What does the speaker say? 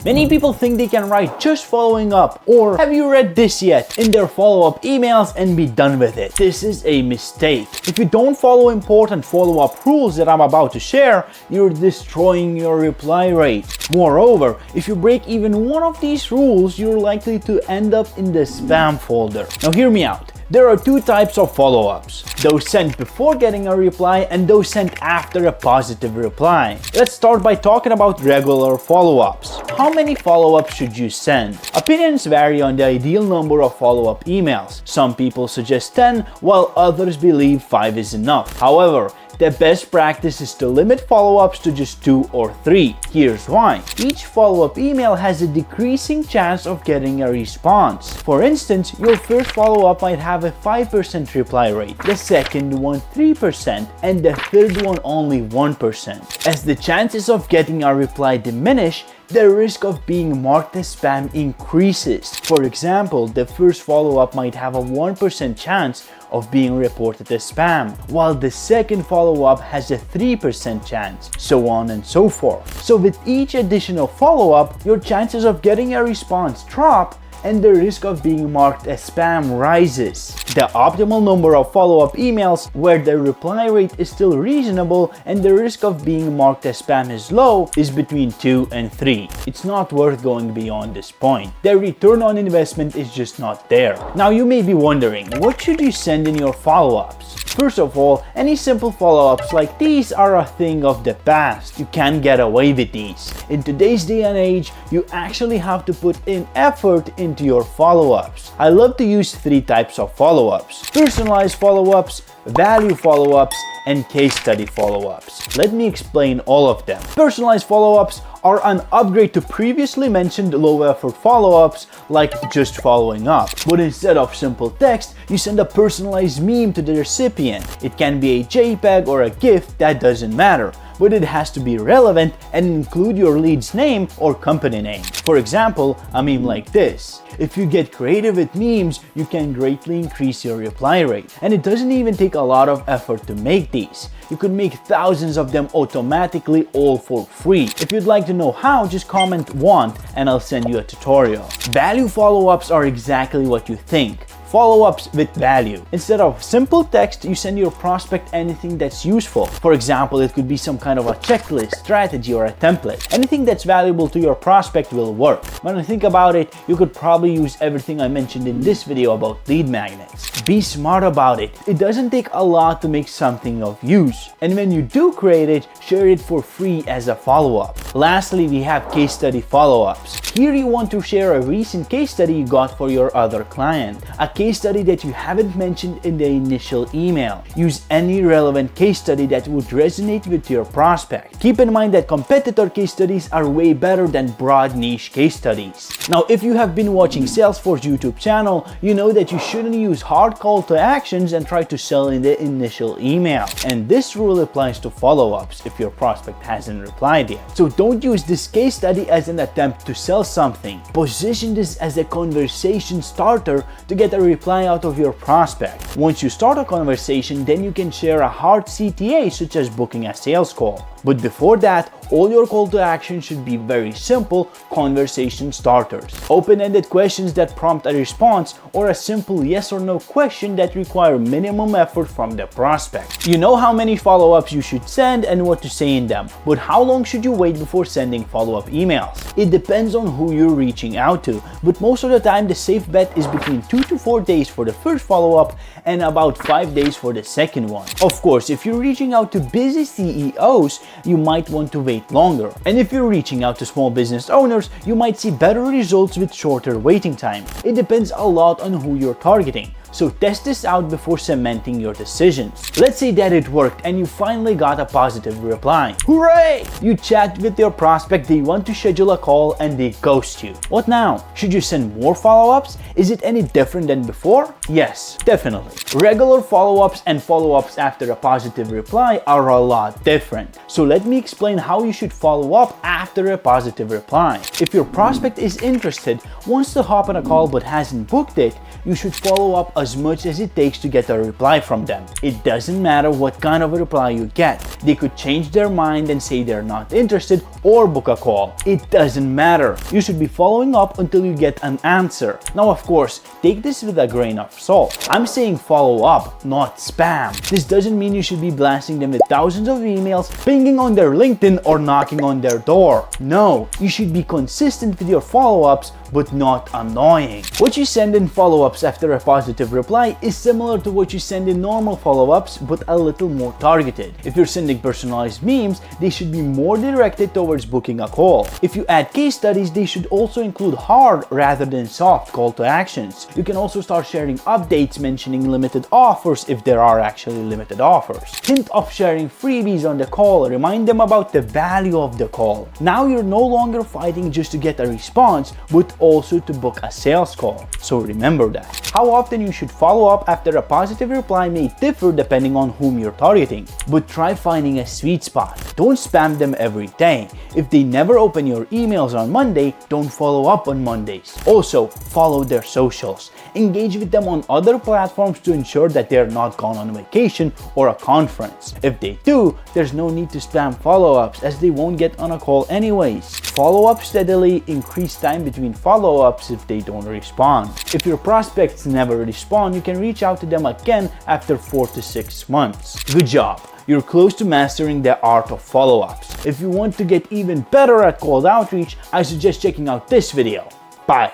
Many people think they can write just following up or have you read this yet in their follow-up emails and be done with it. This is a mistake. If you don't follow important follow-up rules that I'm about to share, you're destroying your reply rate. Moreover, if you break even one of these rules, you're likely to end up in the spam folder. Now hear me out. There are two types of follow-ups, those sent before getting a reply and those sent after a positive reply. Let's start by talking about regular follow-ups. How many follow-ups should you send? Opinions vary on the ideal number of follow-up emails. Some people suggest 10, while others believe 5 is enough. However, the best practice is to limit follow-ups to just 2 or 3. Here's why. Each follow-up email has a decreasing chance of getting a response. For instance, your first follow-up might have a 5% reply rate, the second one 3%, and the third one only 1%. As the chances of getting a reply diminish, the risk of being marked as spam increases. For example, the first follow-up might have a 1% chance of being reported as spam, while the second follow-up has a 3% chance, so on and so forth. So with each additional follow-up, your chances of getting a response drop and the risk of being marked as spam rises. The optimal number of follow-up emails where the reply rate is still reasonable and the risk of being marked as spam is low is between 2 and 3. It's not worth going beyond this point. The return on investment is just not there. Now you may be wondering, what should you send in your follow-ups? First of all, any simple follow-ups like these are a thing of the past. You can't get away with these. In today's day and age, you actually have to put in effort into your follow-ups. I love to use 3 types of follow-ups: personalized follow-ups, value follow-ups, and case study follow-ups. Let me explain all of them. Personalized follow-ups are an upgrade to previously mentioned low-effort follow-ups like just following up. But instead of simple text, you send a personalized meme to the recipient. It can be a JPEG or a GIF, that doesn't matter, but it has to be relevant and include your lead's name or company name. For example, a meme like this. If you get creative with memes, you can greatly increase your reply rate. And it doesn't even take a lot of effort to make these. You could make thousands of them automatically, all for free. If you'd like to know how, just comment "want" and I'll send you a tutorial. Value follow-ups are exactly what you think. Follow-ups with value. Instead of simple text, you send your prospect anything that's useful. For example, it could be some kind of a checklist, strategy, or a template. Anything that's valuable to your prospect will work. When I think about it, you could probably use everything I mentioned in this video about lead magnets. Be smart about it. It doesn't take a lot to make something of use. And when you do create it, share it for free as a follow-up. Lastly, we have case study follow-ups. Here you want to share a recent case study you got for your other client. A case study that you haven't mentioned in the initial email. Use any relevant case study that would resonate with your prospect. Keep in mind that competitor case studies are way better than broad niche case studies. Now, if you have been watching Salesforge YouTube channel, you know that you shouldn't use hard call to actions and try to sell in the initial email. And this rule applies to follow-ups if your prospect hasn't replied yet. So don't use this case study as an attempt to sell something. Position this as a conversation starter to get a reply out of your prospect. Once you start a conversation, then you can share a hard CTA such as booking a sales call. But before that, all your call to action should be very simple conversation starters. Open-ended questions that prompt a response, or a simple yes or no question that require minimum effort from the prospect. You know how many follow-ups you should send and what to say in them, but how long should you wait before sending follow-up emails? It depends on who you're reaching out to, but most of the time the safe bet is between 2 to 4 days for the first follow-up and about 5 days for the second one. Of course, if you're reaching out to busy CEOs, you might want to wait longer. And if you're reaching out to small business owners, you might see better results with shorter waiting time. It depends a lot on who you're targeting. So test this out before cementing your decisions. Let's say that it worked and you finally got a positive reply. Hooray! You chat with your prospect, they want to schedule a call and they ghost you. What now? Should you send more follow-ups? Is it any different than before? Yes, definitely. Regular follow-ups and follow-ups after a positive reply are a lot different. So let me explain how you should follow up after a positive reply. If your prospect is interested, wants to hop on a call but hasn't booked it, you should follow up as much as it takes to get a reply from them. It doesn't matter what kind of a reply you get. They could change their mind and say they're not interested or book a call. It doesn't matter. You should be following up until you get an answer. Now, of course, take this with a grain of salt. I'm saying follow up, not spam. This doesn't mean you should be blasting them with thousands of emails, pinging on their LinkedIn, or knocking on their door. No, you should be consistent with your follow-ups, but not annoying. What you send in follow-ups after a positive reply is similar to what you send in normal follow-ups, but a little more targeted. If you're sending personalized memes, they should be more directed towards booking a call. If you add case studies, they should also include hard rather than soft call to actions. You can also start sharing updates mentioning limited offers if there are actually limited offers. Hint of sharing freebies on the call, remind them about the value of the call. Now you're no longer fighting just to get a response, but also to book a sales call. So remember that. How often you should follow up after a positive reply may differ depending on whom you're targeting, but try finding a sweet spot. Don't spam them every day. If they never open your emails on Monday, don't follow up on Mondays. Also, follow their socials. Engage with them on other platforms to ensure that they're not gone on vacation or a conference. If they do, there's no need to spam follow-ups as they won't get on a call anyways. Follow up steadily, increase time between follow-ups if they don't respond. If your prospects never respond, you can reach out to them again after 4 to 6 months. Good job! You're close to mastering the art of follow-ups. If you want to get even better at cold outreach, I suggest checking out this video. Bye!